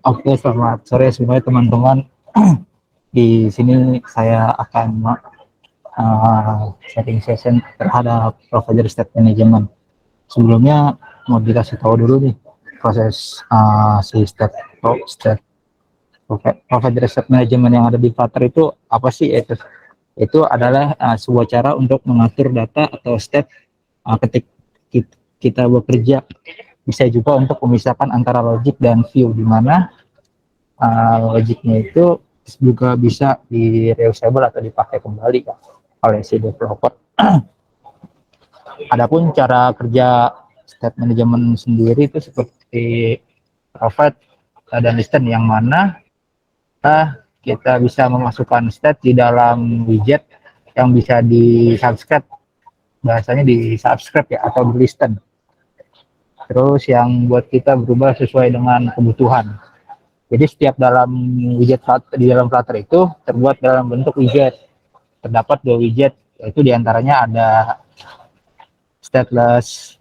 Oke, selamat sore semuanya teman-teman. Di sini saya akan sharing session terhadap provider state management. Sebelumnya mau dikasih tahu dulu nih proses si state provider state management yang ada di Flutter itu apa sih? Itu adalah sebuah cara untuk mengatur data atau state ketika kita bekerja. Bisa juga untuk memisahkan antara logic dan view, di mana logiknya itu juga bisa di reusable atau dipakai kembali kan oleh si developer. Adapun cara kerja state management sendiri itu seperti provide dan listen, yang mana kita bisa memasukkan state di dalam widget yang bisa di subscribe, bahasanya di subscribe ya, atau di listen. Terus yang buat kita berubah sesuai dengan kebutuhan. Jadi setiap dalam widget di dalam Flutter itu terbuat dalam bentuk widget. Terdapat 2 widget, yaitu diantaranya ada stateless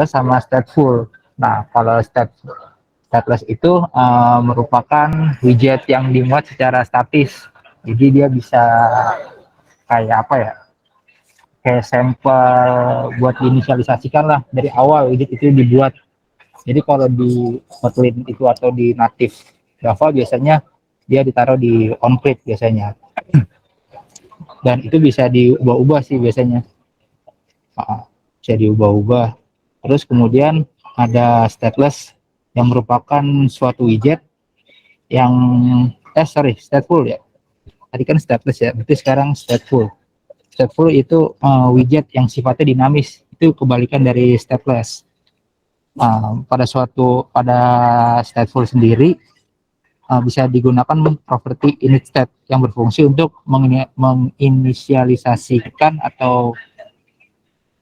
sama stateful. Nah, kalau stateless itu merupakan widget yang dimuat secara statis. Jadi dia bisa kayak apa ya? Kayak sampel buat diinisialisasikan lah dari awal widget itu dibuat. Jadi kalau di Kotlin itu atau di native Java biasanya dia ditaruh di onCreate biasanya. Dan itu bisa diubah-ubah sih biasanya. Bisa diubah-ubah. Terus kemudian ada stateless yang merupakan suatu widget yang stateful ya. Tadi kan stateless ya, berarti sekarang stateful. Stateful itu widget yang sifatnya dinamis. Itu kebalikan dari stateless. Pada stateful sendiri bisa digunakan properti init state yang berfungsi untuk menginisialisasikan atau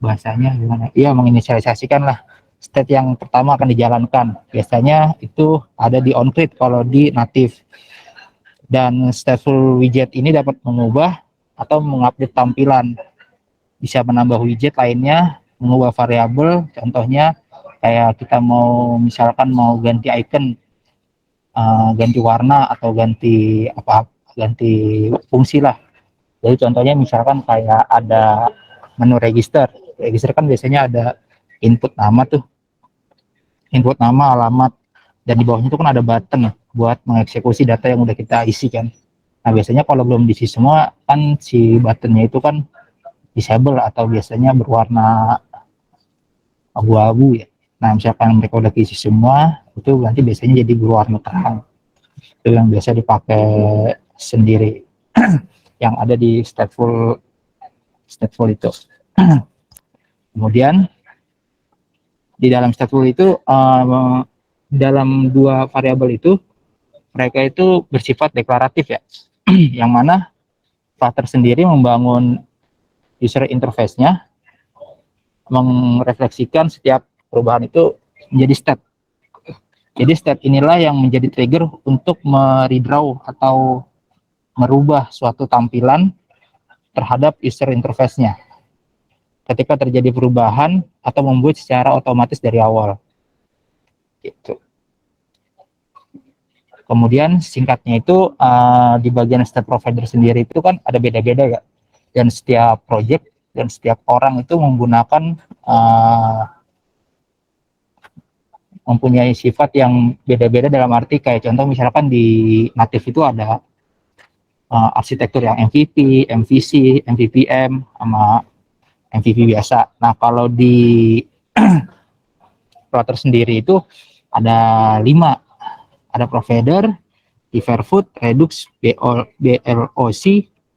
bahasanya gimana? Iya, menginisialisasikan lah state yang pertama akan dijalankan. Biasanya itu ada di onCreate kalau di native. Dan stateful widget ini dapat mengubah atau mengupdate tampilan. Bisa menambah widget lainnya, mengubah variabel, contohnya kayak kita misalkan mau ganti icon, ganti warna atau ganti fungsi lah. Jadi contohnya misalkan kayak ada menu register kan biasanya ada input nama, alamat, dan di bawahnya itu kan ada button buat mengeksekusi data yang udah kita isi kan. Nah biasanya kalau belum diisi semua kan si buttonnya itu kan disable atau biasanya berwarna abu-abu ya. Nah misalkan mereka udah diisi semua, itu nanti biasanya jadi berwarna terang. Itu yang biasa dipakai sendiri yang ada di stateful itu. Kemudian di dalam stateful itu dalam 2 variabel itu mereka itu bersifat deklaratif ya. Yang mana Flutter sendiri membangun user interface-nya merefleksikan setiap perubahan itu menjadi state. Jadi state inilah yang menjadi trigger untuk meredraw atau merubah suatu tampilan terhadap user interface-nya ketika terjadi perubahan atau membuat secara otomatis dari awal. Gitu. Kemudian singkatnya itu di bagian state provider sendiri itu kan ada beda-beda ya. Dan setiap project dan setiap orang itu mempunyai sifat yang beda-beda, dalam arti kayak contoh misalkan di native itu ada arsitektur yang MVP, MVC, MVPM, sama MVP biasa. Nah kalau di Flutter sendiri itu ada 5, ada provider, Everfood, Redux, BLOC,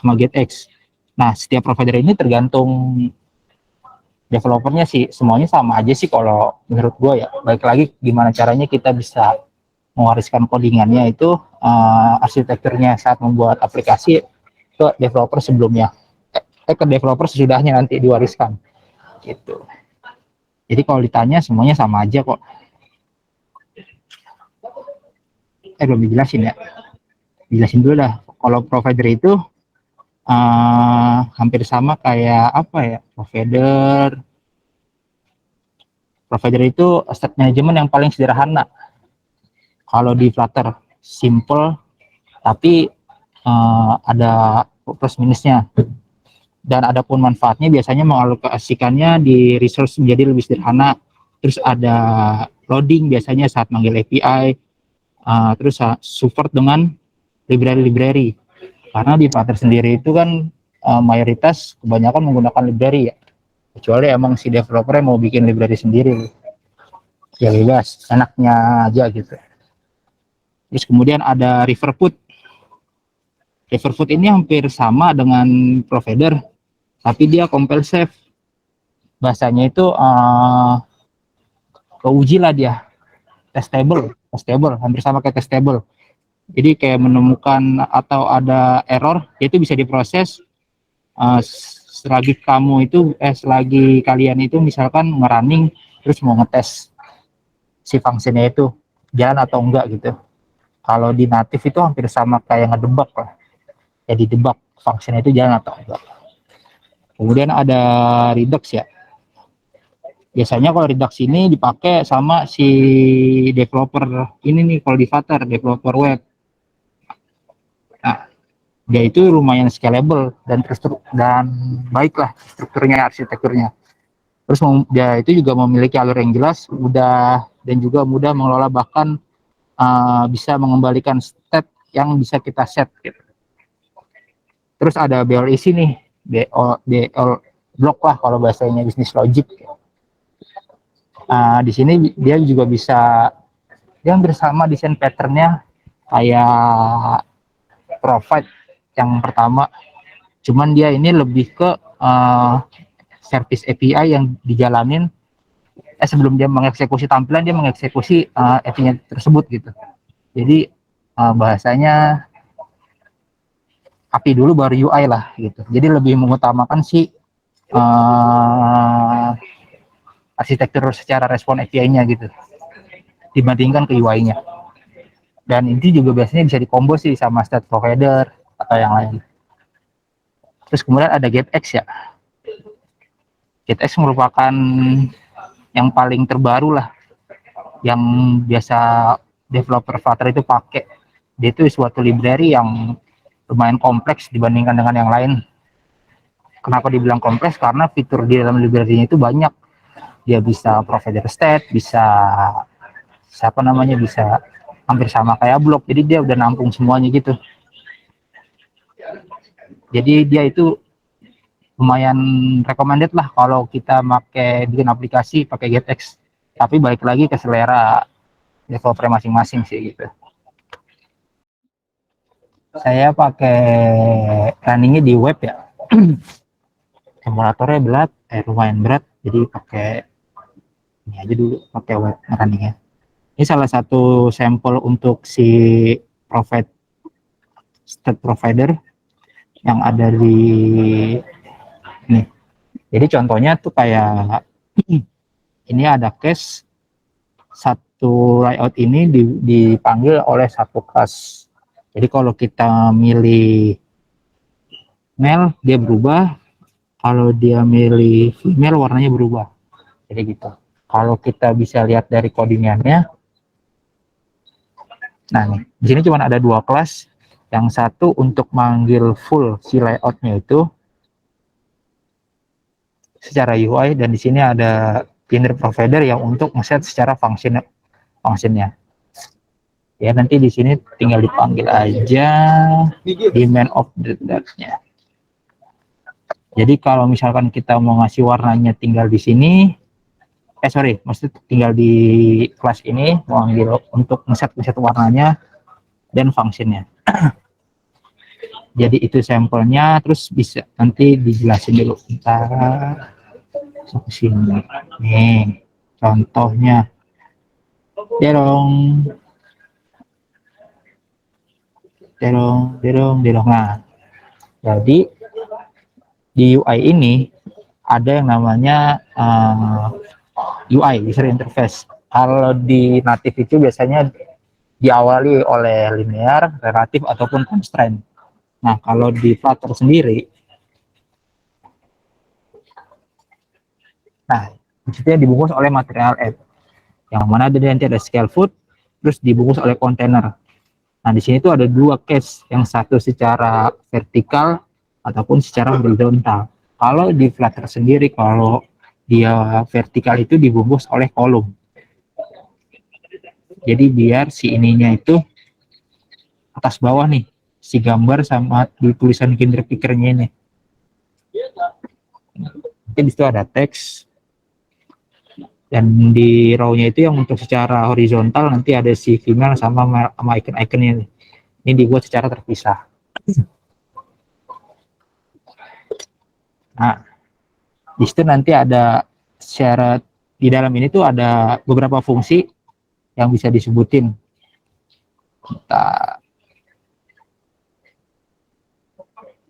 sama GetX. Nah setiap provider ini tergantung developernya sih, semuanya sama aja sih kalau menurut gue ya. Baik lagi gimana caranya kita bisa mewariskan codingannya itu arsitekturnya saat membuat aplikasi ke developer sebelumnya, ke developer sesudahnya nanti diwariskan gitu. Jadi kalau ditanya semuanya sama aja kok. Belum dijelasin ya, dijelasin dulu dah. Kalau provider itu hampir sama kayak apa ya, provider itu state management yang paling sederhana. Kalau di Flutter simple, tapi ada plus minusnya. Dan adapun manfaatnya biasanya mengalokasikannya di resource menjadi lebih sederhana. Terus ada loading biasanya saat manggil API, terus support dengan library-library. Karena di Flutter sendiri itu kan mayoritas kebanyakan menggunakan library ya. Kecuali emang si developer mau bikin library sendiri, ya bebas, enaknya aja gitu. Terus kemudian ada Riverfoot. Riverfoot ini hampir sama dengan provider, tapi dia compile safe. Bahasanya itu keuji lah dia, testable, hampir sama kayak testable. Jadi kayak menemukan atau ada error, itu bisa diproses selagi selagi kalian itu misalkan ngerunning terus mau ngetes si fungsinya itu jalan atau enggak gitu. Kalau di native itu hampir sama kayak ngedebug lah. Jadi debug fungsinya itu jalan atau enggak. Kemudian ada Redux ya. Biasanya kalau Redux ini dipakai sama si developer ini nih, kalau di Flutter, developer web. Nah, dia itu lumayan scalable dan baiklah strukturnya, arsitekturnya. Terus dia itu juga memiliki alur yang jelas, mudah dan juga mudah mengelola, bahkan bisa mengembalikan state yang bisa kita set gitu. Terus ada BLEC nih, BL block lah kalau bahasanya business logic. Di sini dia juga bisa, dia bersama desain patternnya kayak provide yang pertama, cuman dia ini lebih ke service API yang dijalanin sebelum dia mengeksekusi tampilan, dia mengeksekusi API tersebut gitu. Jadi bahasanya API dulu baru UI lah gitu. Jadi lebih mengutamakan si arsitektur secara respon API-nya gitu dibandingkan ke UI-nya. Dan ini juga biasanya bisa dikombo sih sama state provider atau yang lain. Terus kemudian ada GetX ya. GetX merupakan yang paling terbaru lah, yang biasa developer Flutter itu pakai. Dia itu suatu library yang lumayan kompleks dibandingkan dengan yang lain. Kenapa dibilang kompleks? Karena fitur di dalam library-nya itu banyak. Dia bisa provider state, bisa bisa hampir sama kayak blok. Jadi dia udah nampung semuanya gitu. Jadi dia itu lumayan recommended lah kalau kita bikin aplikasi pakai GetX. Tapi balik lagi ke selera developer masing-masing sih gitu. Saya pakai runningnya di web ya. Emulatornya lumayan berat, jadi pakai ini aja dulu, pakai web runningnya. Ini salah satu sampel untuk si state provider yang ada di ini. Jadi contohnya tuh kayak ini ada case satu layout ini dipanggil oleh satu kelas. Jadi kalau kita milih male dia berubah, kalau dia milih female warnanya berubah. Jadi gitu. Kalau kita bisa lihat dari codingannya, nah nih, di sini cuma ada dua kelas. Yang satu untuk manggil full si layoutnya itu secara UI, dan di sini ada binary provider yang untuk ngeset secara fungsinya. Ya nanti di sini tinggal dipanggil aja di main of the nya. Jadi kalau misalkan kita mau ngasih warnanya tinggal di sini, maksudnya tinggal di kelas ini mau ambil untuk ngeset warnanya dan fungsinya. Jadi itu sampelnya, terus bisa nanti dijelasin dulu. Ntar sini nih contohnya. Derong. Nah, jadi di UI ini ada yang namanya UI, user interface. Kalau di native itu biasanya diawali oleh linear, relatif, ataupun constraint. Nah, kalau di Flutter sendiri, nah, maksudnya dibungkus oleh material add. Yang mana nanti ada scale foot, terus dibungkus oleh kontainer. Nah, di sini tuh ada dua case, yang satu secara vertikal ataupun secara horizontal. Kalau di Flutter sendiri, kalau dia vertikal itu dibungkus oleh kolom. Jadi biar si ininya itu atas bawah nih, si gambar sama di tulisan kinder pickernya ini. Jadi di situ ada teks, dan di row-nya itu yang untuk secara horizontal nanti ada si female sama icon-iconnya. Ini dibuat secara terpisah. Nah, di situ nanti ada syarat, di dalam ini tuh ada beberapa fungsi yang bisa disebutin. Kita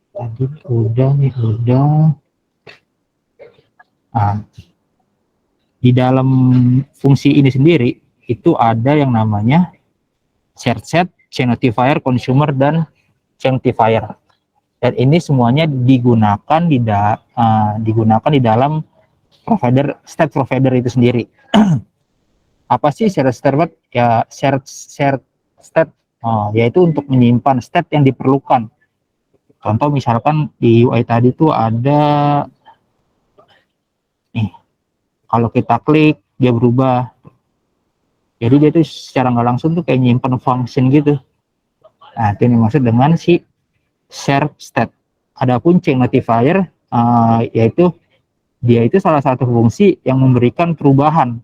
tadi udah nih, udah. Nah, di dalam fungsi ini sendiri itu ada yang namanya shared set, chain notifier, consumer, dan chain notifier. Dan ini semuanya digunakan di dalam provider, state provider itu sendiri. Apa sih shared state? Ya, shared state, yaitu untuk menyimpan state yang diperlukan. Contoh misalkan di UI tadi tuh ada nih, kalau kita klik dia berubah. Jadi dia tuh secara nggak langsung tuh kayak nyimpan function gitu. Nah, itu yang dimaksud dengan si shared state. Adapun chain notifier, yaitu dia itu salah satu fungsi yang memberikan perubahan.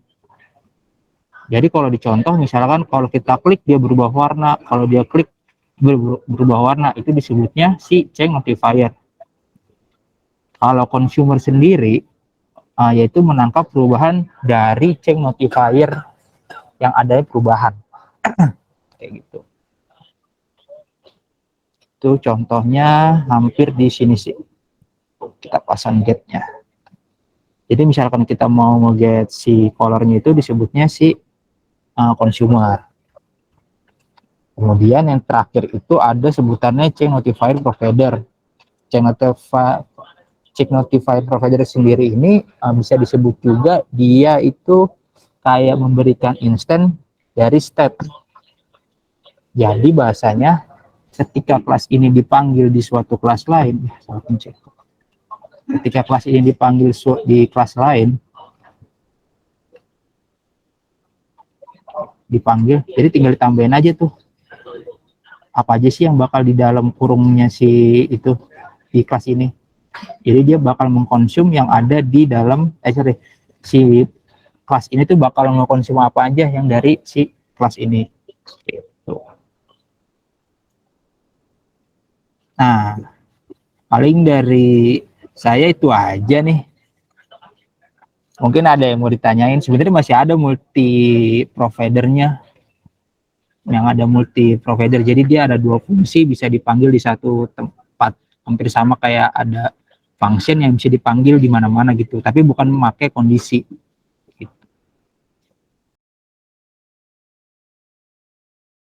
Jadi kalau dicontoh misalkan kalau kita klik dia berubah warna, kalau dia klik berubah warna, itu disebutnya si chain notifier. Kalau consumer sendiri, yaitu menangkap perubahan dari chain notifier yang ada perubahan. Kayak gitu. Itu contohnya hampir di sini sih. Kita pasang get-nya. Jadi misalkan kita mau nge-get si color-nya itu disebutnya si consumer. Kemudian yang terakhir itu ada sebutannya chain notifier provider. Chain notifier provider sendiri ini bisa disebut juga dia itu kayak memberikan instant dari state. Jadi bahasanya ketika kelas ini dipanggil di suatu kelas lain, ketika kelas ini dipanggil di kelas lain, jadi tinggal ditambahin aja tuh apa aja sih yang bakal di dalam kurungnya si itu di kelas ini. Jadi dia bakal mengkonsum yang ada di dalam si kelas ini tuh bakal mengkonsum apa aja yang dari si kelas ini. Gitu. Nah, paling dari saya itu aja nih. Mungkin ada yang mau ditanyain. Sebenarnya masih ada multi providernya. Yang ada multi provider. Jadi dia ada dua fungsi bisa dipanggil di satu tempat. Hampir sama kayak ada function yang bisa dipanggil di mana-mana gitu. Tapi bukan memakai kondisi.